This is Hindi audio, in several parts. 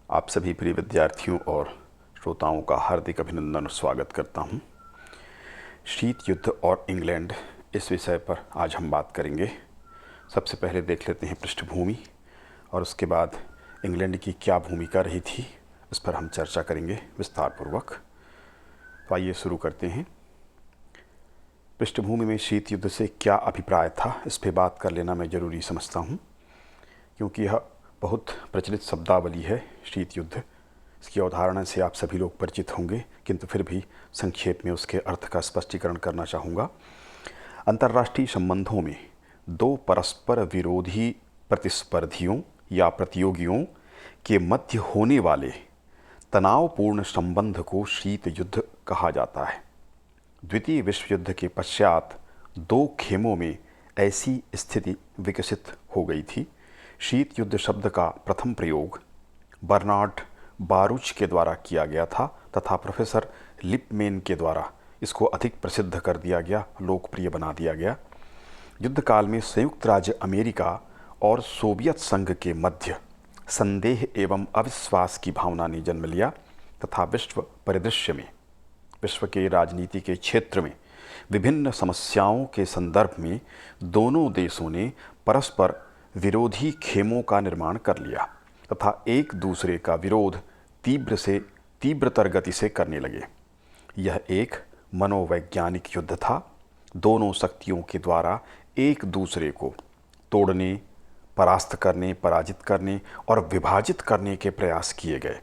आप सभी प्रिय विद्यार्थियों और श्रोताओं का हार्दिक अभिनंदन और स्वागत करता हूं। शीत युद्ध और इंग्लैंड इस विषय पर आज हम बात करेंगे। सबसे पहले देख लेते हैं पृष्ठभूमि और उसके बाद इंग्लैंड की क्या भूमिका रही थी, इस पर हम चर्चा करेंगे विस्तारपूर्वक। तो आइए शुरू करते हैं। पृष्ठभूमि में शीत युद्ध से क्या अभिप्राय था, इस पर बात कर लेना मैं ज़रूरी समझता हूँ, क्योंकि यह बहुत प्रचलित शब्दावली है शीत युद्ध। इसकी अवधारणा से आप सभी लोग परिचित होंगे, किंतु फिर भी संक्षेप में उसके अर्थ का स्पष्टीकरण करना चाहूँगा। अंतर्राष्ट्रीय संबंधों में दो परस्पर विरोधी प्रतिस्पर्धियों या प्रतियोगियों के मध्य होने वाले तनावपूर्ण संबंध को शीत युद्ध कहा जाता है। द्वितीय विश्व युद्ध के पश्चात दो खेमों में ऐसी स्थिति विकसित हो गई थी। शीत युद्ध शब्द का प्रथम प्रयोग बर्नार्ड बारूच के द्वारा किया गया था तथा प्रोफेसर लिपमेन के द्वारा इसको अधिक प्रसिद्ध कर दिया गया, लोकप्रिय बना दिया गया। युद्ध काल में संयुक्त राज्य अमेरिका और सोवियत संघ के मध्य संदेह एवं अविश्वास की भावना ने जन्म लिया तथा विश्व परिदृश्य में, विश्व के राजनीति के क्षेत्र में विभिन्न समस्याओं के संदर्भ में दोनों देशों ने परस्पर विरोधी खेमों का निर्माण कर लिया तथा एक दूसरे का विरोध तीव्रतर गति से करने लगे। यह एक मनोवैज्ञानिक युद्ध था। दोनों शक्तियों के द्वारा एक दूसरे को तोड़ने, परास्त करने, पराजित करने और विभाजित करने के प्रयास किए गए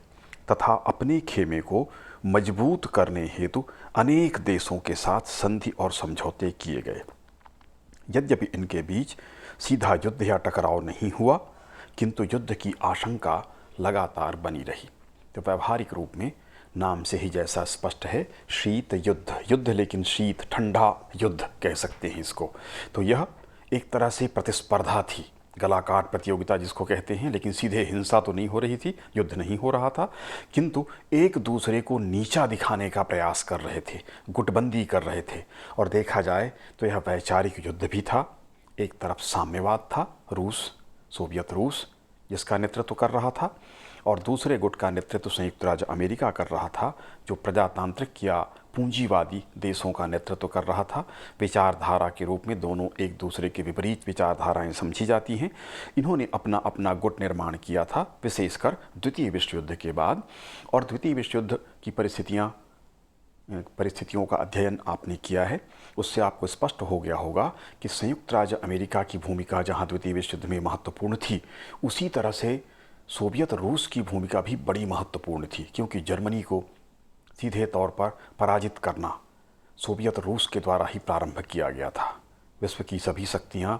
तथा अपने खेमे को मजबूत करने हेतु अनेक देशों के साथ संधि और समझौते किए गए। यद्यपि इनके बीच सीधा युद्ध या टकराव नहीं हुआ, किंतु युद्ध की आशंका लगातार बनी रही। तो व्यावहारिक रूप में नाम से ही जैसा स्पष्ट है, शीत युद्ध, युद्ध लेकिन शीत, ठंडा युद्ध कह सकते हैं इसको। तो यह एक तरह से प्रतिस्पर्धा थी, गलाकाट प्रतियोगिता जिसको कहते हैं, लेकिन सीधे हिंसा तो नहीं हो रही थी, युद्ध नहीं हो रहा था, किंतु एक दूसरे को नीचा दिखाने का प्रयास कर रहे थे, गुटबंदी कर रहे थे। और देखा जाए तो यह वैचारिक युद्ध भी था। एक तरफ साम्यवाद था, रूस, सोवियत रूस जिसका नेतृत्व कर रहा था, और दूसरे गुट का नेतृत्व संयुक्त राज्य अमेरिका कर रहा था, जो प्रजातांत्रिक या पूंजीवादी देशों का नेतृत्व कर रहा था। विचारधारा के रूप में दोनों एक दूसरे के विपरीत विचारधाराएं समझी जाती हैं। इन्होंने अपना अपना गुट निर्माण किया था, विशेषकर द्वितीय विश्व युद्ध के बाद। और द्वितीय विश्व युद्ध की परिस्थितियों का अध्ययन आपने किया है, उससे आपको स्पष्ट हो गया होगा कि संयुक्त राज्य अमेरिका की भूमिका जहां द्वितीय विश्व युद्ध में महत्वपूर्ण थी, उसी तरह से सोवियत रूस की भूमिका भी बड़ी महत्वपूर्ण थी, क्योंकि जर्मनी को सीधे तौर पर पराजित करना सोवियत रूस के द्वारा ही प्रारंभ किया गया था। विश्व की सभी शक्तियां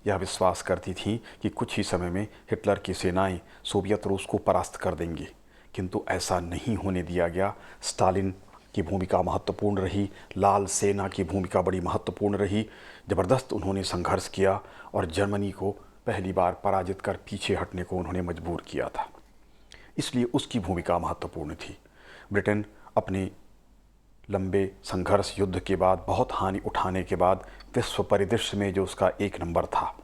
यह विश्वास करती थीं कि कुछ ही समय में हिटलर की सेनाएं सोवियत रूस को परास्त कर देंगी, किंतु ऐसा नहीं होने दिया गया। स्टालिन की भूमिका महत्वपूर्ण रही, लाल सेना की भूमिका बड़ी महत्वपूर्ण रही। ज़बरदस्त उन्होंने संघर्ष किया और जर्मनी को पहली बार पराजित कर पीछे हटने को उन्होंने मजबूर किया था, इसलिए उसकी भूमिका महत्वपूर्ण थी। ब्रिटेन अपने लंबे संघर्ष युद्ध के बाद, बहुत हानि उठाने के बाद, विश्व परिदृश्य में जो उसका एक नंबर था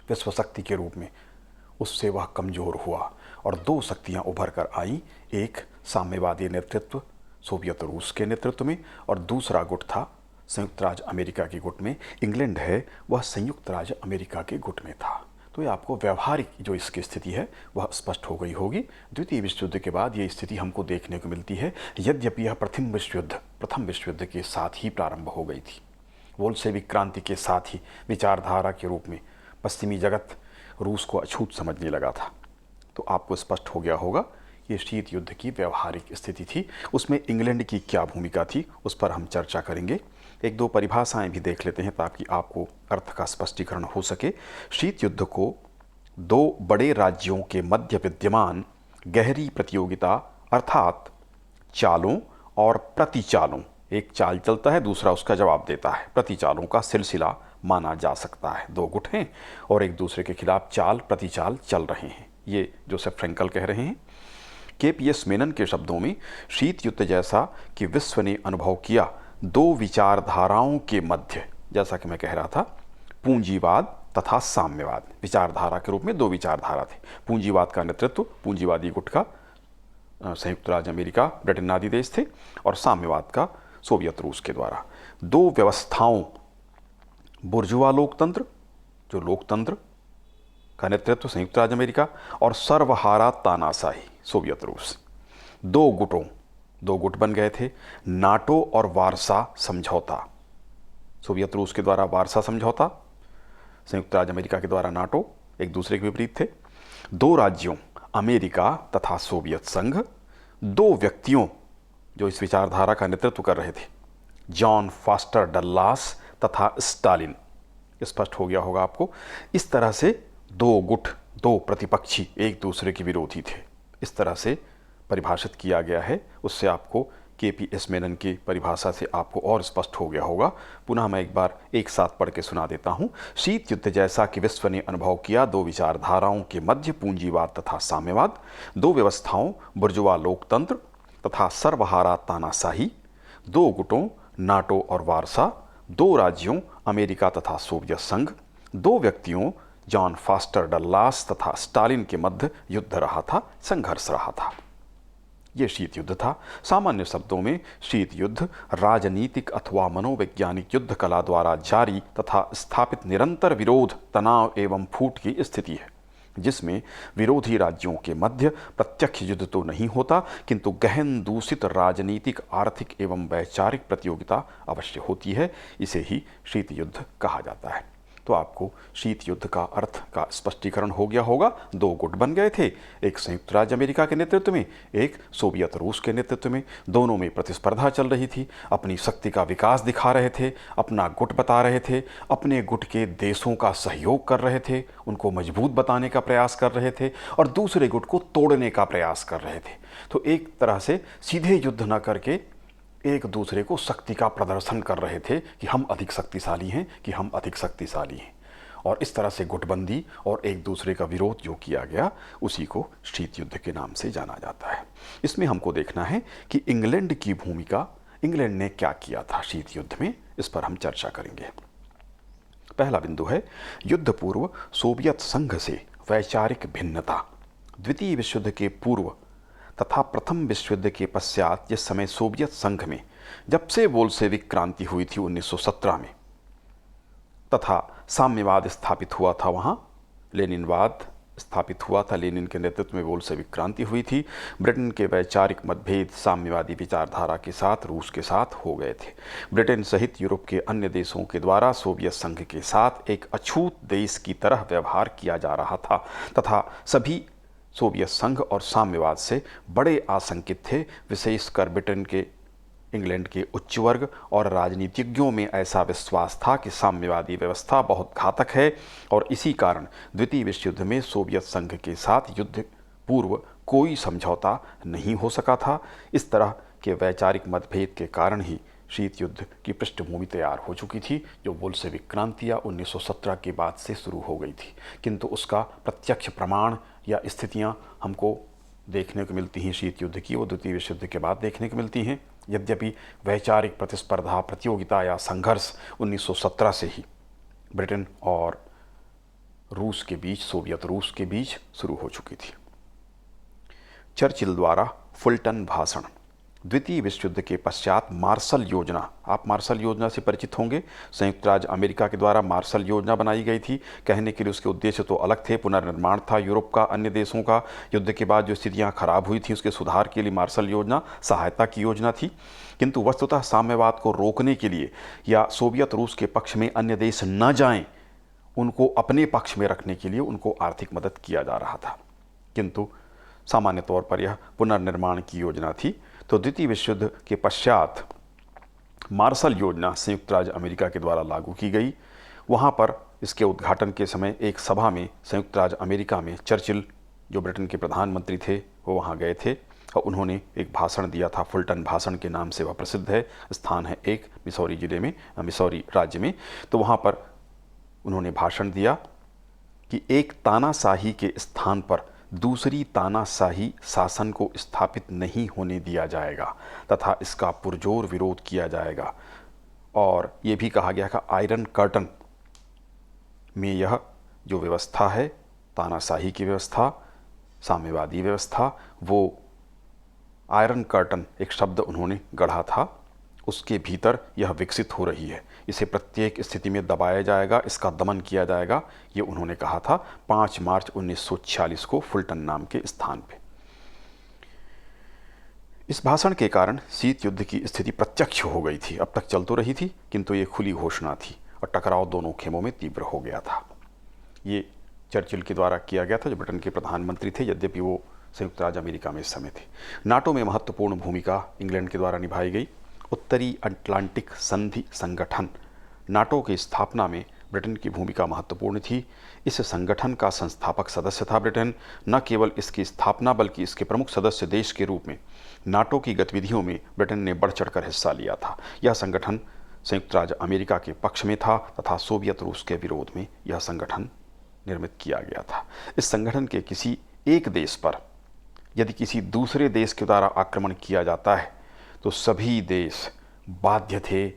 विश्व शक्ति के रूप में, उससे वह कमज़ोर हुआ और दो शक्तियां उभर कर आईं। एक साम्यवादी नेतृत्व सोवियत रूस के नेतृत्व में, और दूसरा गुट था संयुक्त राज्य अमेरिका के गुट में। इंग्लैंड है वह संयुक्त राज्य अमेरिका के गुट में था। तो ये आपको व्यवहारिक जो इसकी स्थिति है वह स्पष्ट हो गई होगी। द्वितीय विश्व युद्ध के बाद ये स्थिति हमको देखने को मिलती है, यद्यपि यह प्रथम विश्व युद्ध के साथ ही प्रारंभ हो गई थी। बोल्शेविक क्रांति के साथ ही विचारधारा के रूप में पश्चिमी जगत रूस को अछूत समझने लगा था। तो आपको स्पष्ट हो गया होगा ये शीत युद्ध की व्यवहारिक स्थिति थी। उसमें इंग्लैंड की क्या भूमिका थी, उस पर हम चर्चा करेंगे। एक दो परिभाषाएं भी देख लेते हैं ताकि आपको अर्थ का स्पष्टीकरण हो सके। शीत युद्ध को दो बड़े राज्यों के मध्य विद्यमान गहरी प्रतियोगिता अर्थात चालों और प्रतिचालों, एक चाल चलता है, दूसरा उसका जवाब देता है, प्रतिचालों का सिलसिला माना जा सकता है। दो गुट हैं और एक दूसरे के खिलाफ चाल प्रतिचाल चल रहे हैं। ये जोसेफ फ्रेंकल कह रहे हैं। केपीएस मेनन के शब्दों में, शीत युद्ध जैसा कि विश्व ने अनुभव किया दो विचारधाराओं के मध्य, जैसा कि मैं कह रहा था, पूंजीवाद तथा साम्यवाद, विचारधारा के रूप में दो विचारधारा थे। पूंजीवाद का नेतृत्व पूंजीवादी गुट का संयुक्त राज्य अमेरिका, ब्रिटेन आदि देश थे, और साम्यवाद का सोवियत रूस के द्वारा। दो व्यवस्थाओं, बुर्जुआ लोकतंत्र, जो लोकतंत्र का नेतृत्व संयुक्त राज्य अमेरिका, और सर्वहारा तानाशाही सोवियत रूस। दो गुट बन गए थे, नाटो और वारसा समझौता। सोवियत रूस के द्वारा वारसा समझौता, संयुक्त राज्य अमेरिका के द्वारा नाटो, एक दूसरे के विपरीत थे। दो राज्यों, अमेरिका तथा सोवियत संघ। दो व्यक्तियों जो इस विचारधारा का नेतृत्व कर रहे थे, जॉन फॉस्टर डल्लास तथा स्टालिन। स्पष्ट हो गया होगा आपको। इस तरह से दो गुट, दो प्रतिपक्षी एक दूसरे के विरोधी थे, इस तरह से परिभाषित किया गया है। उससे आपको KPS मेनन की परिभाषा से आपको और स्पष्ट हो गया होगा। पुनः मैं एक बार एक साथ पढ़ के सुना देता हूँ। शीत युद्ध जैसा कि विश्व ने अनुभव किया, दो विचारधाराओं के मध्य पूंजीवाद तथा साम्यवाद। दो व्यवस्थाओं, बुर्जुआ लोकतंत्र तथा सर्वहारा तानाशाही। दो गुटों, नाटो और वारसा। दो राज्यों, अमेरिका तथा सोवियत संघ। दो व्यक्तियों, जॉन फॉस्टर डल्लास तथा स्टालिन के मध्य युद्ध रहा था, संघर्ष रहा था। यह शीत युद्ध था। सामान्य शब्दों में शीत युद्ध राजनीतिक अथवा मनोवैज्ञानिक युद्ध कला द्वारा जारी तथा स्थापित निरंतर विरोध, तनाव एवं फूट की स्थिति है, जिसमें विरोधी राज्यों के मध्य प्रत्यक्ष युद्ध तो नहीं होता, किंतु गहन दूषित राजनीतिक, आर्थिक एवं वैचारिक प्रतियोगिता अवश्य होती है। इसे ही शीत युद्ध कहा जाता है। तो आपको शीत युद्ध का अर्थ का स्पष्टीकरण हो गया होगा। दो गुट बन गए थे, एक संयुक्त राज्य अमेरिका के नेतृत्व में, एक सोवियत रूस के नेतृत्व में। दोनों में प्रतिस्पर्धा चल रही थी, अपनी शक्ति का विकास दिखा रहे थे, अपना गुट बता रहे थे, अपने गुट के देशों का सहयोग कर रहे थे, उनको मजबूत बताने का प्रयास कर रहे थे, और दूसरे गुट को तोड़ने का प्रयास कर रहे थे। तो एक तरह से सीधे युद्ध न करके एक दूसरे को शक्ति का प्रदर्शन कर रहे थे कि हम अधिक शक्तिशाली हैं, कि हम अधिक शक्तिशाली हैं। और इस तरह से गुटबंदी और एक दूसरे का विरोध जो किया गया, उसी को शीत युद्ध के नाम से जाना जाता है। इसमें हमको देखना है कि इंग्लैंड की भूमिका, इंग्लैंड ने क्या किया था शीत युद्ध में, इस पर हम चर्चा करेंगे। पहला बिंदु है युद्ध पूर्व सोवियत संघ से वैचारिक भिन्नता। द्वितीय विश्व युद्ध के पूर्व तथा प्रथम विश्व युद्ध के पश्चात, जिस समय सोवियत संघ में जब से बोल्शेविक क्रांति हुई थी 1917 में, तथा साम्यवाद स्थापित हुआ था, वहाँ लेनिनवाद स्थापित हुआ था, लेनिन के नेतृत्व में बोल्शेविक क्रांति हुई थी। ब्रिटेन के वैचारिक मतभेद साम्यवादी विचारधारा के साथ रूस के साथ हो गए थे। ब्रिटेन सहित यूरोप के अन्य देशों के द्वारा सोवियत संघ के साथ एक अछूत देश की तरह व्यवहार किया जा रहा था, तथा सभी सोवियत संघ और साम्यवाद से बड़े आशंकित थे। विशेषकर ब्रिटेन के, इंग्लैंड के उच्च वर्ग और राजनीतिज्ञों में ऐसा विश्वास था कि साम्यवादी व्यवस्था बहुत घातक है, और इसी कारण द्वितीय विश्व युद्ध में सोवियत संघ के साथ युद्ध पूर्व कोई समझौता नहीं हो सका था। इस तरह के वैचारिक मतभेद के कारण ही शीत युद्ध की पृष्ठभूमि तैयार हो चुकी थी, जो बोल्शेविक क्रांति या 1917 के बाद से शुरू हो गई थी। किंतु उसका प्रत्यक्ष प्रमाण या स्थितियां हमको देखने को मिलती हैं शीत युद्ध की, वो द्वितीय विश्व युद्ध के बाद देखने को मिलती हैं। यद्यपि वैचारिक प्रतिस्पर्धा, प्रतियोगिता या संघर्ष 1917 से ही ब्रिटेन और रूस के बीच, सोवियत रूस के बीच शुरू हो चुकी थी। चर्चिल द्वारा फुलटन भाषण। द्वितीय विश्व युद्ध के पश्चात मार्शल योजना, आप मार्शल योजना से परिचित होंगे। संयुक्त राज्य अमेरिका के द्वारा मार्शल योजना बनाई गई थी। कहने के लिए उसके उद्देश्य तो अलग थे, पुनर्निर्माण था यूरोप का, अन्य देशों का। युद्ध के बाद जो स्थितियां खराब हुई थी, उसके सुधार के लिए मार्शल योजना सहायता की योजना थी। किंतु वस्तुतः साम्यवाद को रोकने के लिए या सोवियत रूस के पक्ष में अन्य देश न जाएं, उनको अपने पक्ष में रखने के लिए उनको आर्थिक मदद किया जा रहा था। किंतु सामान्य तौर पर यह पुनर्निर्माण की योजना थी। तो द्वितीय विश्व युद्ध के पश्चात मार्शल योजना संयुक्त राज्य अमेरिका के द्वारा लागू की गई। वहाँ पर इसके उद्घाटन के समय एक सभा में संयुक्त राज्य अमेरिका में चर्चिल, जो ब्रिटेन के प्रधानमंत्री थे, वो वहाँ गए थे और उन्होंने एक भाषण दिया था। फुलटन भाषण के नाम से वह प्रसिद्ध है। स्थान है एक मिसौरी जिले में, मिसौरी राज्य में। तो वहाँ पर उन्होंने भाषण दिया कि एक तानाशाही के स्थान पर दूसरी तानाशाही शासन को स्थापित नहीं होने दिया जाएगा तथा इसका पुरजोर विरोध किया जाएगा। और ये भी कहा गया कि आयरन कर्टन में यह जो व्यवस्था है, तानाशाही की व्यवस्था, साम्यवादी व्यवस्था, वो आयरन कर्टन एक शब्द उन्होंने गढ़ा था, उसके भीतर यह विकसित हो रही है। इसे प्रत्येक स्थिति में दबाया जाएगा, इसका दमन किया जाएगा, ये उन्होंने कहा था 5 मार्च 1946 को फुलटन नाम के स्थान पे। इस भाषण के कारण शीत युद्ध की स्थिति प्रत्यक्ष हो गई थी। अब तक चल तो रही थी, किंतु ये खुली घोषणा थी और टकराव दोनों खेमों में तीव्र हो गया था। ये चर्चिल के द्वारा किया गया था, जो ब्रिटेन के प्रधानमंत्री थे, यद्यपि वो संयुक्त राज्य अमेरिका में इस समय थे। नाटो में महत्वपूर्ण भूमिका इंग्लैंड के द्वारा निभाई गई। उत्तरी अटलांटिक संधि संगठन नाटो की स्थापना में ब्रिटेन की भूमिका महत्वपूर्ण थी। इस संगठन का संस्थापक सदस्य था ब्रिटेन। न केवल इसकी स्थापना बल्कि इसके प्रमुख सदस्य देश के रूप में नाटो की गतिविधियों में ब्रिटेन ने बढ़ चढ़कर हिस्सा लिया था। यह संगठन संयुक्त राज्य अमेरिका के पक्ष में था तथा सोवियत रूस के विरोध में यह संगठन निर्मित किया गया था। इस संगठन के किसी एक देश पर यदि किसी दूसरे देश के द्वारा आक्रमण किया जाता है तो सभी देश बाध्य थे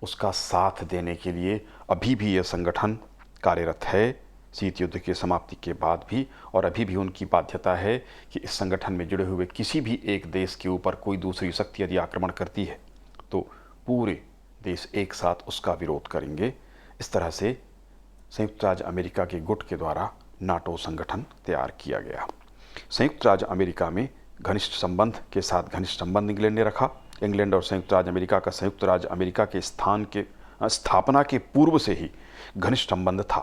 उसका साथ देने के लिए। अभी भी यह संगठन कार्यरत है शीत युद्ध की समाप्ति के बाद भी, और अभी भी उनकी बाध्यता है कि इस संगठन में जुड़े हुए किसी भी एक देश के ऊपर कोई दूसरी शक्ति यदि आक्रमण करती है तो पूरे देश एक साथ उसका विरोध करेंगे। इस तरह से संयुक्त राज्य अमेरिका के गुट के द्वारा नाटो संगठन तैयार किया गया। संयुक्त राज्य अमेरिका में घनिष्ठ संबंध के साथ घनिष्ठ संबंध इंग्लैंड ने रखा। इंग्लैंड और संयुक्त राज्य अमेरिका का संयुक्त राज्य अमेरिका के स्थापना के पूर्व से ही घनिष्ठ संबंध था,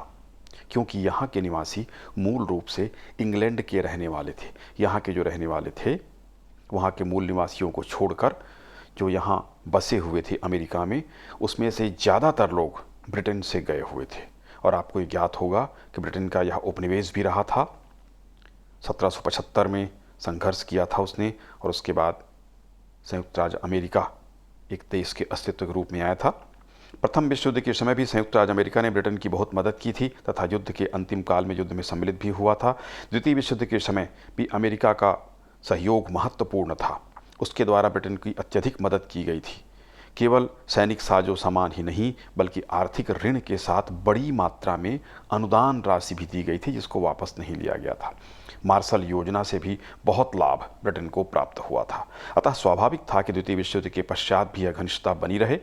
क्योंकि यहाँ के निवासी मूल रूप से इंग्लैंड के रहने वाले थे। यहाँ के जो रहने वाले थे वहाँ के मूल निवासियों को छोड़कर जो यहाँ बसे हुए थे अमेरिका में, उसमें से ज़्यादातर लोग ब्रिटेन से गए हुए थे। और आपको ये ज्ञात होगा कि ब्रिटेन का यह उपनिवेश भी रहा था। 1775 में संघर्ष किया था उसने, और उसके बाद संयुक्त राज्य अमेरिका एक देश के अस्तित्व के रूप में आया था। प्रथम विश्व युद्ध के समय भी संयुक्त राज्य अमेरिका ने ब्रिटेन की बहुत मदद की थी तथा युद्ध के अंतिम काल में युद्ध में सम्मिलित भी हुआ था। द्वितीय विश्व युद्ध के समय भी अमेरिका का सहयोग महत्वपूर्ण था। उसके द्वारा ब्रिटेन की अत्यधिक मदद की गई थी। केवल सैनिक साजो सामान ही नहीं बल्कि आर्थिक ऋण के साथ बड़ी मात्रा में अनुदान राशि भी दी गई थी, जिसको वापस नहीं लिया गया था। मार्शल योजना से भी बहुत लाभ ब्रिटेन को प्राप्त हुआ था। अतः स्वाभाविक था कि द्वितीय विश्व युद्ध के पश्चात भी यह घनिष्ठता बनी रहे।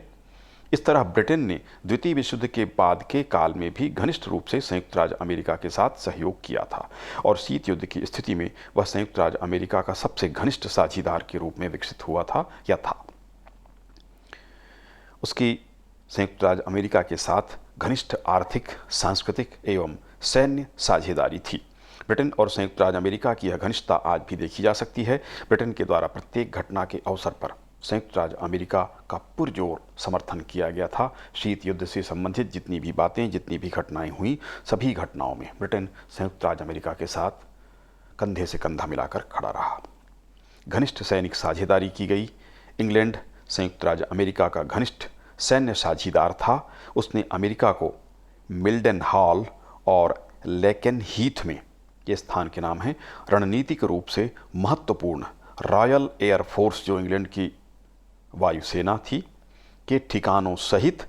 इस तरह ब्रिटेन ने द्वितीय विश्व युद्ध के बाद के काल में भी घनिष्ठ रूप से संयुक्त राज्य अमेरिका के साथ सहयोग किया था, और शीत युद्ध की स्थिति में वह संयुक्त राज्य अमेरिका का सबसे घनिष्ठ साझीदार के रूप में विकसित हुआ था या था। उसकी संयुक्त राज्य अमेरिका के साथ घनिष्ठ आर्थिक, सांस्कृतिक एवं सैन्य साझेदारी थी। ब्रिटेन और संयुक्त राज्य अमेरिका की यह घनिष्ठता आज भी देखी जा सकती है। ब्रिटेन के द्वारा प्रत्येक घटना के अवसर पर संयुक्त राज्य अमेरिका का पुरजोर समर्थन किया गया था। शीत युद्ध से संबंधित जितनी भी बातें, जितनी भी घटनाएं हुई, सभी घटनाओं में ब्रिटेन संयुक्त राज्य अमेरिका के साथ कंधे से कंधा मिलाकर खड़ा रहा। घनिष्ठ सैनिक साझेदारी की गई। इंग्लैंड संयुक्त राज्य अमेरिका का घनिष्ठ सैन्य साझीदार था। उसने अमेरिका को मिल्डन हॉल और लेकेन हीथ में, ये स्थान के नाम हैं, रणनीतिक रूप से महत्वपूर्ण रॉयल एयर फोर्स, जो इंग्लैंड की वायुसेना थी, के ठिकानों सहित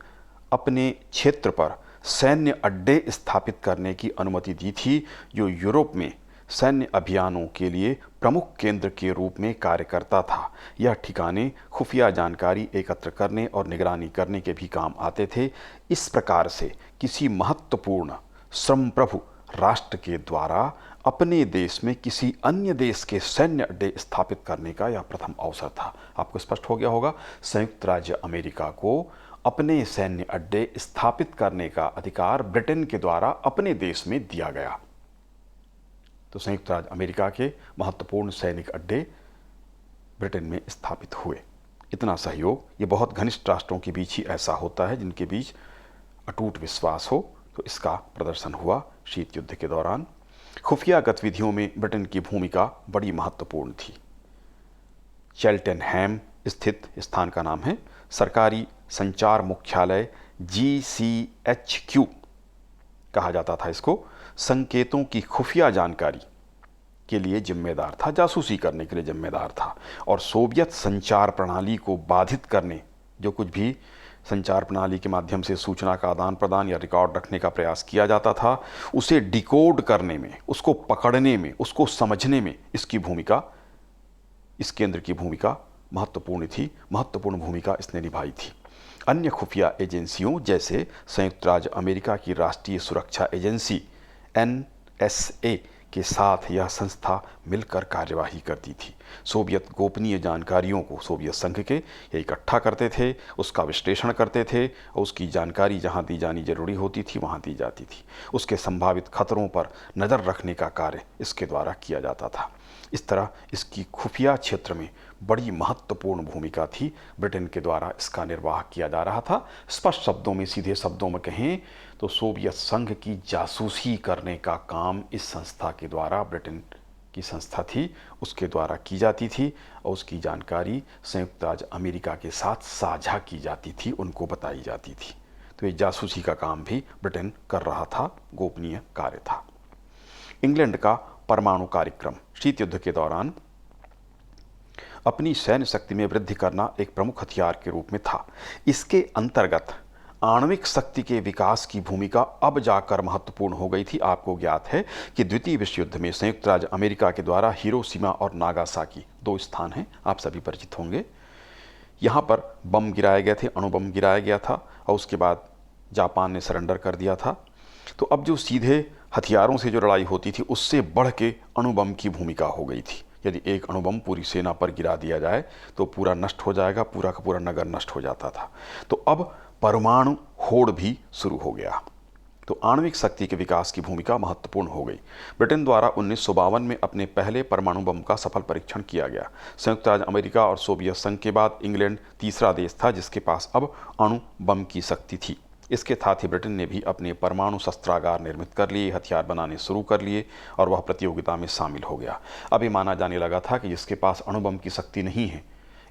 अपने क्षेत्र पर सैन्य अड्डे स्थापित करने की अनुमति दी थी, जो यूरोप में सैन्य अभियानों के लिए प्रमुख केंद्र के रूप में कार्य करता था। यह ठिकाने खुफिया जानकारी एकत्र करने और निगरानी करने के भी काम आते थे। इस प्रकार से किसी महत्वपूर्ण संप्रभु राष्ट्र के द्वारा अपने देश में किसी अन्य देश के सैन्य अड्डे स्थापित करने का यह प्रथम अवसर था। आपको स्पष्ट हो गया होगा, संयुक्त राज्य अमेरिका को अपने सैन्य अड्डे स्थापित करने का अधिकार ब्रिटेन के द्वारा अपने देश में दिया गया। तो संयुक्त राज्य अमेरिका के महत्वपूर्ण सैनिक अड्डे ब्रिटेन में स्थापित हुए। इतना सहयोग ये बहुत घनिष्ठ राष्ट्रों के बीच ही ऐसा होता है जिनके बीच अटूट विश्वास हो। तो इसका प्रदर्शन हुआ शीत युद्ध के दौरान। खुफिया गतिविधियों में ब्रिटेन की भूमिका बड़ी महत्वपूर्ण थी। चेल्टेनहैम स्थित स्थान का नाम है सरकारी संचार मुख्यालय GCHQ कहा जाता था इसको। संकेतों की खुफिया जानकारी के लिए जिम्मेदार था, जासूसी करने के लिए जिम्मेदार था, और सोवियत संचार प्रणाली को बाधित करने, जो कुछ भी संचार प्रणाली के माध्यम से सूचना का आदान प्रदान या रिकॉर्ड रखने का प्रयास किया जाता था, उसे डिकोड करने में, उसको पकड़ने में, उसको समझने में इसकी भूमिका इस केंद्र की भूमिका महत्वपूर्ण भूमिका इसने निभाई थी। अन्य खुफिया एजेंसियों जैसे संयुक्त राज्य अमेरिका की राष्ट्रीय सुरक्षा एजेंसी NSA के साथ यह संस्था मिलकर कार्यवाही करती थी। सोवियत गोपनीय जानकारियों को सोवियत संघ के ये इकट्ठा करते थे, उसका विश्लेषण करते थे और उसकी जानकारी जहां दी जानी जरूरी होती थी वहां दी जाती थी। उसके संभावित खतरों पर नज़र रखने का कार्य इसके द्वारा किया जाता था। इस तरह इसकी खुफिया क्षेत्र में बड़ी महत्वपूर्ण भूमिका थी। ब्रिटेन के द्वारा इसका निर्वाह किया जा रहा था। स्पष्ट शब्दों में, सीधे शब्दों में कहें तो सोवियत संघ की जासूसी करने का काम इस संस्था के द्वारा, ब्रिटेन की संस्था थी उसके द्वारा की जाती थी और उसकी जानकारी संयुक्त राज्य अमेरिका के साथ साझा की जाती थी, उनको बताई जाती थी। तो ये जासूसी का काम भी ब्रिटेन कर रहा था, गोपनीय कार्य था। इंग्लैंड का परमाणु कार्यक्रम शीत युद्ध के दौरान अपनी सैन्य शक्ति में वृद्धि करना एक प्रमुख हथियार के रूप में था। इसके अंतर्गत आणविक शक्ति के विकास की भूमिका अब जाकर महत्वपूर्ण हो गई थी। आपको ज्ञात है कि द्वितीय विश्व युद्ध में संयुक्त राज्य अमेरिका के द्वारा हिरोशिमा और नागासाकी 2 स्थान हैं, आप सभी परिचित होंगे। यहाँ पर बम गिराए गए थे, अणु बम गिराया गया था और उसके बाद जापान ने सरेंडर कर दिया था। तो अब जो सीधे हथियारों से जो लड़ाई होती थी उससे बढ़ के अणुबम की भूमिका हो गई थी। यदि एक अणुबम पूरी सेना पर गिरा दिया जाए तो पूरा नष्ट हो जाएगा, पूरा का पूरा नगर नष्ट हो जाता था। तो अब परमाणु होड़ भी शुरू हो गया। तो आणविक शक्ति के विकास की भूमिका महत्वपूर्ण हो गई। ब्रिटेन द्वारा 1952 में अपने पहले परमाणु बम का सफल परीक्षण किया गया। संयुक्त राज्य अमेरिका और सोवियत संघ के बाद इंग्लैंड तीसरा देश था जिसके पास अब अणु बम की शक्ति थी। इसके साथ ही ब्रिटेन ने भी अपने परमाणु शस्त्रागार निर्मित कर लिए, हथियार बनाने शुरू कर लिए और वह प्रतियोगिता में शामिल हो गया। अभी माना जाने लगा था कि जिसके पास अणुबम की शक्ति नहीं है,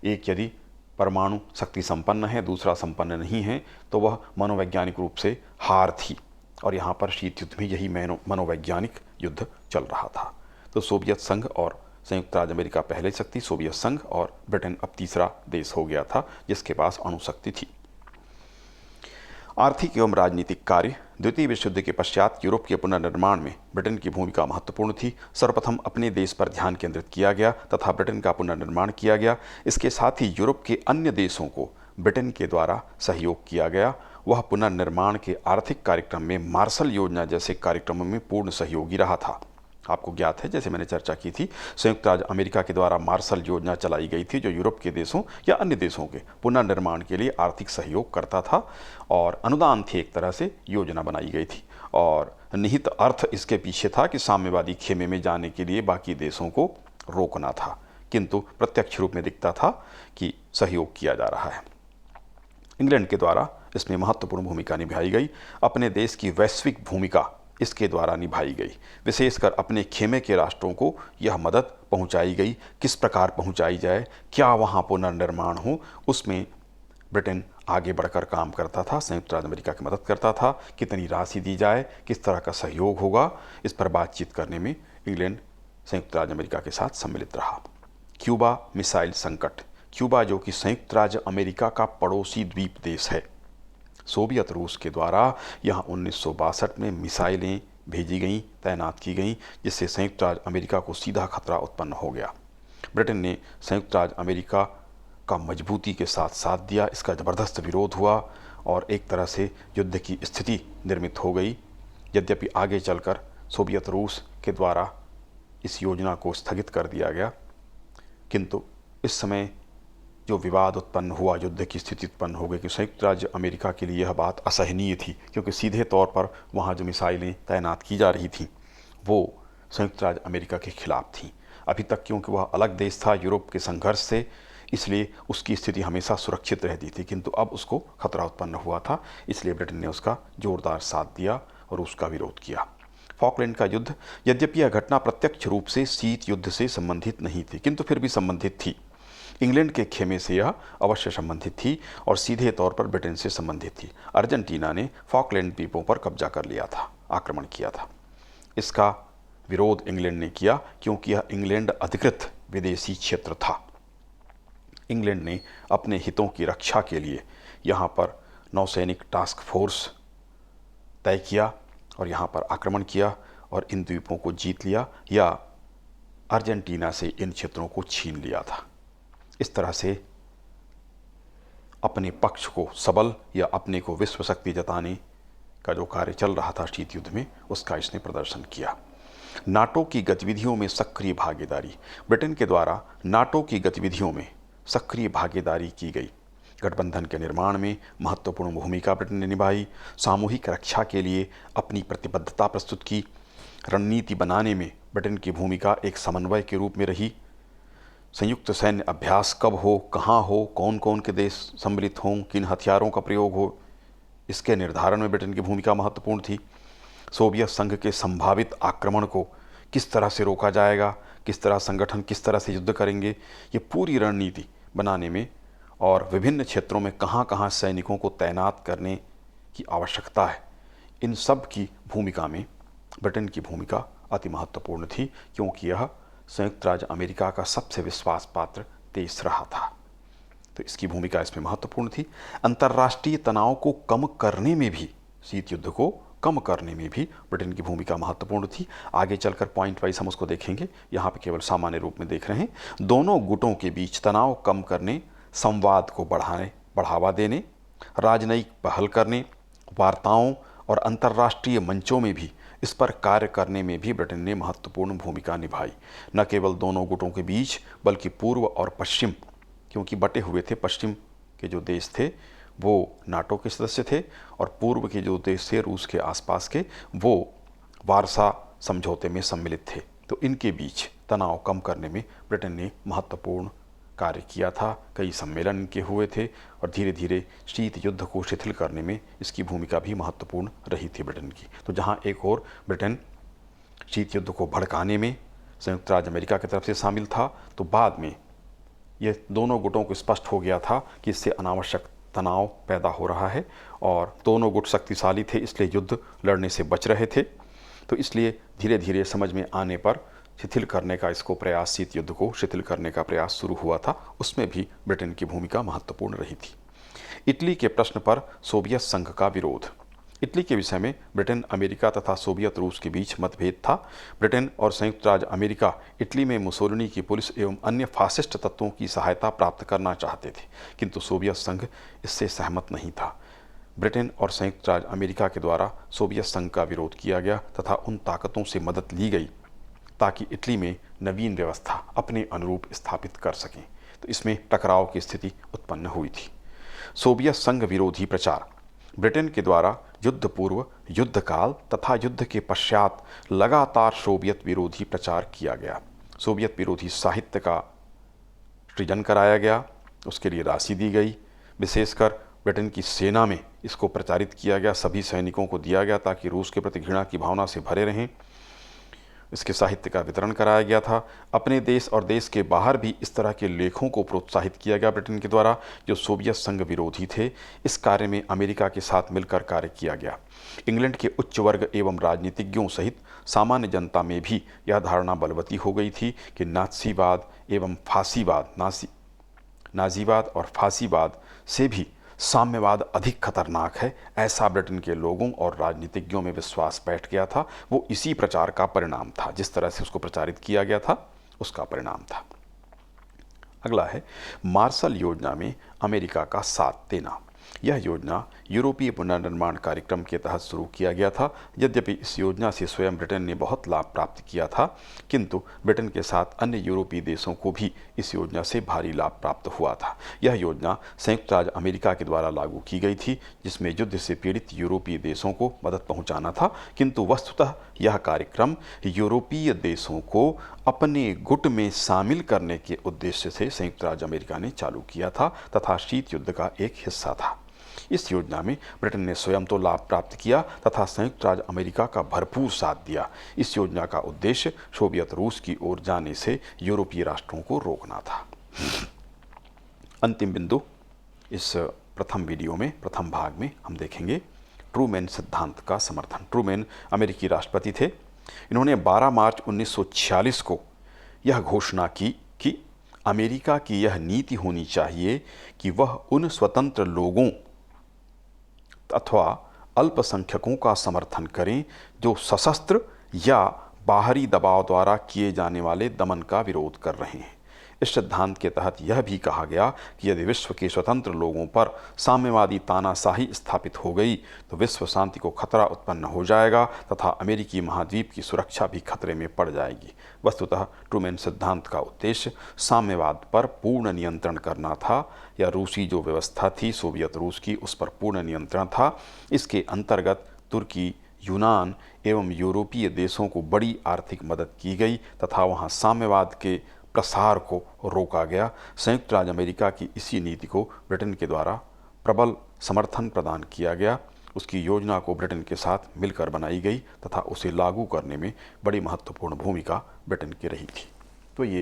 एक यदि परमाणु शक्ति संपन्न है, दूसरा संपन्न नहीं है, तो वह मनोवैज्ञानिक रूप से हार थी। और यहाँ पर शीत युद्ध में यही मनोवैज्ञानिक युद्ध चल रहा था। तो सोवियत संघ और संयुक्त राज्य अमेरिका पहले शक्ति, सोवियत संघ और ब्रिटेन अब तीसरा देश हो गया था जिसके पास अणु शक्ति थी। आर्थिक एवं राजनीतिक कार्य द्वितीय विश्व युद्ध के पश्चात यूरोप के पुनर्निर्माण में ब्रिटेन की भूमिका महत्वपूर्ण थी। सर्वप्रथम अपने देश पर ध्यान केंद्रित किया गया तथा ब्रिटेन का पुनर्निर्माण किया गया। इसके साथ ही यूरोप के अन्य देशों को ब्रिटेन के द्वारा सहयोग किया गया। वह पुनर्निर्माण के आर्थिक कार्यक्रम में मार्शल योजना जैसे कार्यक्रमों में पूर्ण सहयोगी रहा था। आपको ज्ञात है, जैसे मैंने चर्चा की थी, संयुक्त राज्य अमेरिका के द्वारा मार्शल योजना चलाई गई थी जो यूरोप के देशों या अन्य देशों के पुनर्निर्माण के लिए आर्थिक सहयोग करता था और अनुदान थी, एक तरह से योजना बनाई गई थी। और निहित अर्थ इसके पीछे था कि साम्यवादी खेमे में जाने के लिए बाकी देशों को रोकना था, किंतु प्रत्यक्ष रूप में दिखता था कि सहयोग किया जा रहा है। इंग्लैंड के द्वारा इसमें महत्वपूर्ण भूमिका निभाई गई। अपने देश की वैश्विक भूमिका इसके द्वारा निभाई गई। विशेषकर अपने खेमे के राष्ट्रों को यह मदद पहुंचाई गई। किस प्रकार पहुंचाई जाए, क्या वहां पुनर्निर्माण हो, उसमें ब्रिटेन आगे बढ़कर काम करता था, संयुक्त राज्य अमेरिका की मदद करता था। कितनी राशि दी जाए, किस तरह का सहयोग होगा, इस पर बातचीत करने में इंग्लैंड संयुक्त राज्य अमेरिका के साथ सम्मिलित रहा। क्यूबा मिसाइल संकट। क्यूबा जो कि संयुक्त राज्य अमेरिका का पड़ोसी द्वीप देश है, सोवियत रूस के द्वारा यहाँ 1962 में मिसाइलें भेजी गईं, तैनात की गईं, जिससे संयुक्त राज्य अमेरिका को सीधा खतरा उत्पन्न हो गया। ब्रिटेन ने संयुक्त राज्य अमेरिका का मजबूती के साथ साथ दिया। इसका ज़बरदस्त विरोध हुआ और एक तरह से युद्ध की स्थिति निर्मित हो गई। यद्यपि आगे चलकर सोवियत रूस के द्वारा इस योजना को स्थगित कर दिया गया, किंतु इस समय जो विवाद उत्पन्न हुआ, युद्ध की स्थिति उत्पन्न हो गई कि संयुक्त राज्य अमेरिका के लिए यह बात असहनीय थी, क्योंकि सीधे तौर पर वहाँ जो मिसाइलें तैनात की जा रही थीं वो संयुक्त राज्य अमेरिका के खिलाफ थीं। अभी तक क्योंकि वह अलग देश था यूरोप के संघर्ष से, इसलिए उसकी स्थिति हमेशा सुरक्षित रहती थी, किंतु अब उसको खतरा उत्पन्न हुआ था, इसलिए ब्रिटेन ने उसका जोरदार साथ दिया और उसका विरोध किया। फॉकलैंड का युद्ध। यद्यपि यह घटना प्रत्यक्ष रूप से शीत युद्ध से संबंधित नहीं थी, किंतु फिर भी संबंधित थी। इंग्लैंड के खेमे से यह अवश्य संबंधित थी और सीधे तौर पर ब्रिटेन से संबंधित थी। अर्जेंटीना ने फॉकलैंड द्वीपों पर कब्जा कर लिया था, आक्रमण किया था। इसका विरोध इंग्लैंड ने किया क्योंकि यह इंग्लैंड अधिकृत विदेशी क्षेत्र था। इंग्लैंड ने अपने हितों की रक्षा के लिए यहाँ पर नौसैनिक टास्क फोर्स तय किया और यहाँ पर आक्रमण किया और इन द्वीपों को जीत लिया, या अर्जेंटीना से इन क्षेत्रों को छीन लिया था। इस तरह से अपने पक्ष को सबल या अपने को विश्व शक्ति जताने का जो कार्य चल रहा था शीत युद्ध में, उसका इसने प्रदर्शन किया। नाटो की गतिविधियों में सक्रिय भागीदारी। ब्रिटेन के द्वारा नाटो की गतिविधियों में सक्रिय भागीदारी की गई। गठबंधन के निर्माण में महत्वपूर्ण भूमिका ब्रिटेन ने निभाई। सामूहिक रक्षा के लिए अपनी प्रतिबद्धता प्रस्तुत की। रणनीति बनाने में ब्रिटेन की भूमिका एक समन्वय के रूप में रही। संयुक्त सैन्य अभ्यास कब हो, कहाँ हो, कौन कौन के देश सम्मिलित हों, किन हथियारों का प्रयोग हो, इसके निर्धारण में ब्रिटेन की भूमिका महत्वपूर्ण थी। सोवियत संघ के संभावित आक्रमण को किस तरह से रोका जाएगा, किस तरह संगठन किस तरह से युद्ध करेंगे, ये पूरी रणनीति बनाने में और विभिन्न क्षेत्रों में कहाँ कहाँ सैनिकों को तैनात करने की आवश्यकता है, इन सब की भूमिका में ब्रिटेन की भूमिका अति महत्वपूर्ण थी, क्योंकि यह संयुक्त राज्य अमेरिका का सबसे विश्वास पात्र देश रहा था। तो इसकी भूमिका इसमें महत्वपूर्ण थी। अंतर्राष्ट्रीय तनाव को कम करने में भी, शीत युद्ध को कम करने में भी ब्रिटेन की भूमिका महत्वपूर्ण थी। आगे चलकर पॉइंट वाइज हम उसको देखेंगे, यहाँ पे केवल सामान्य रूप में देख रहे हैं। दोनों गुटों के बीच तनाव कम करने, संवाद को बढ़ावा देने, राजनयिक पहल करने, वार्ताओं और अंतर्राष्ट्रीय मंचों में भी इस पर कार्य करने में भी ब्रिटेन ने महत्वपूर्ण भूमिका निभाई। न केवल दोनों गुटों के बीच, बल्कि पूर्व और पश्चिम, क्योंकि बटे हुए थे, पश्चिम के जो देश थे वो नाटो के सदस्य थे और पूर्व के जो देश थे रूस के आसपास के, वो वारसा समझौते में सम्मिलित थे। तो इनके बीच तनाव कम करने में ब्रिटेन ने महत्वपूर्ण कार्य किया था। कई सम्मेलन इनके हुए थे और धीरे धीरे शीत युद्ध को शिथिल करने में इसकी भूमिका भी महत्वपूर्ण रही थी ब्रिटेन की। तो जहां एक और ब्रिटेन शीत युद्ध को भड़काने में संयुक्त राज्य अमेरिका की तरफ से शामिल था, तो बाद में ये दोनों गुटों को स्पष्ट हो गया था कि इससे अनावश्यक तनाव पैदा हो रहा है और दोनों गुट शक्तिशाली थे, इसलिए युद्ध लड़ने से बच रहे थे। तो इसलिए धीरे धीरे समझ में आने पर शिथिल करने का इसको प्रयास, शीत युद्ध को शिथिल करने का प्रयास शुरू हुआ था। उसमें भी ब्रिटेन की भूमिका महत्वपूर्ण रही थी। इटली के प्रश्न पर सोवियत संघ का विरोध। इटली के विषय में ब्रिटेन, अमेरिका तथा सोवियत रूस के बीच मतभेद था। ब्रिटेन और संयुक्त राज्य अमेरिका इटली में मुसोलिनी की पुलिस एवं अन्य फासिस्ट तत्वों की सहायता प्राप्त करना चाहते थे, किंतु सोवियत संघ इससे सहमत नहीं था। ब्रिटेन और संयुक्त राज्य अमेरिका के द्वारा सोवियत संघ का विरोध किया गया तथा उन ताकतों से मदद ली गई ताकि इटली में नवीन व्यवस्था अपने अनुरूप स्थापित कर सकें। तो इसमें टकराव की स्थिति उत्पन्न हुई थी। सोवियत संघ विरोधी प्रचार। ब्रिटेन के द्वारा युद्ध पूर्व, युद्ध काल तथा युद्ध के पश्चात लगातार सोवियत विरोधी प्रचार किया गया। सोवियत विरोधी साहित्य का सृजन कराया गया, उसके लिए राशि दी गई। विशेषकर ब्रिटेन की सेना में इसको प्रचारित किया गया, सभी सैनिकों को दिया गया ताकि रूस के प्रति घृणा की भावना से भरे रहें। इसके साहित्य का वितरण कराया गया था। अपने देश और देश के बाहर भी इस तरह के लेखों को प्रोत्साहित किया गया ब्रिटेन के द्वारा, जो सोवियत संघ विरोधी थे। इस कार्य में अमेरिका के साथ मिलकर कार्य किया गया। इंग्लैंड के उच्च वर्ग एवं राजनीतिज्ञों सहित सामान्य जनता में भी यह धारणा बलवती हो गई थी कि नाज़ीवाद और फासीवाद से भी साम्यवाद अधिक खतरनाक है, ऐसा ब्रिटेन के लोगों और राजनीतिज्ञों में विश्वास बैठ गया था। वो इसी प्रचार का परिणाम था, जिस तरह से उसको प्रचारित किया गया था उसका परिणाम था। अगला है मार्शल योजना में अमेरिका का साथ देना। यह योजना यूरोपीय पुनर्निर्माण कार्यक्रम के तहत शुरू किया गया था। यद्यपि इस योजना से स्वयं ब्रिटेन ने बहुत लाभ प्राप्त किया था, किंतु ब्रिटेन के साथ अन्य यूरोपीय देशों को भी इस योजना से भारी लाभ प्राप्त हुआ था। यह योजना संयुक्त राज्य अमेरिका के द्वारा लागू की गई थी, जिसमें युद्ध से पीड़ित यूरोपीय देशों को मदद पहुंचाना था, किंतु वस्तुतः यह कार्यक्रम यूरोपीय देशों को अपने गुट में शामिल करने के उद्देश्य से संयुक्त राज्य अमेरिका ने चालू किया था तथा शीत युद्ध का एक हिस्सा था। इस योजना में ब्रिटेन ने स्वयं तो लाभ प्राप्त किया तथा संयुक्त राज्य अमेरिका का भरपूर साथ दिया। इस योजना का उद्देश्य सोवियत रूस की ओर जाने से यूरोपीय राष्ट्रों को रोकना था। अंतिम बिंदु इस प्रथम वीडियो में, प्रथम भाग में हम देखेंगे ट्रूमैन सिद्धांत का समर्थन। ट्रूमैन अमेरिकी राष्ट्रपति थे। इन्होंने 12 मार्च 1946 को यह घोषणा की कि अमेरिका की यह नीति होनी चाहिए कि वह उन स्वतंत्र लोगों अथवा अल्पसंख्यकों का समर्थन करें जो सशस्त्र या बाहरी दबाव द्वारा किए जाने वाले दमन का विरोध कर रहे हैं। इस सिद्धांत के तहत यह भी कहा गया कि यदि विश्व के स्वतंत्र लोगों पर साम्यवादी तानाशाही स्थापित हो गई तो विश्व शांति को खतरा उत्पन्न हो जाएगा तथा अमेरिकी महाद्वीप की सुरक्षा भी खतरे में पड़ जाएगी। वस्तुतः ट्रूमैन सिद्धांत का उद्देश्य साम्यवाद पर पूर्ण नियंत्रण करना था, या रूसी जो व्यवस्था थी सोवियत रूस की, उस पर पूर्ण नियंत्रण था। इसके अंतर्गत तुर्की, यूनान एवं यूरोपीय देशों को बड़ी आर्थिक मदद की गई तथा वहाँ साम्यवाद के प्रसार को रोका गया। संयुक्त राज्य अमेरिका की इसी नीति को ब्रिटेन के द्वारा प्रबल समर्थन प्रदान किया गया। उसकी योजना को ब्रिटेन के साथ मिलकर बनाई गई तथा उसे लागू करने में बड़ी महत्वपूर्ण भूमिका ब्रिटेन की रही थी। तो ये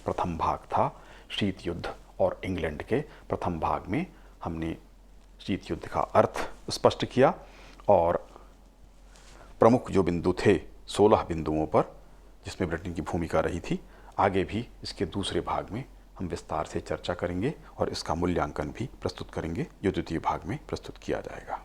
प्रथम भाग था शीत युद्ध और इंग्लैंड के। प्रथम भाग में हमने शीत युद्ध का अर्थ स्पष्ट किया और प्रमुख जो बिंदु थे 16 बिंदुओं पर जिसमें ब्रिटेन की भूमिका रही थी। आगे भी इसके दूसरे भाग में हम विस्तार से चर्चा करेंगे और इसका मूल्यांकन भी प्रस्तुत करेंगे, जो द्वितीय भाग में प्रस्तुत किया जाएगा।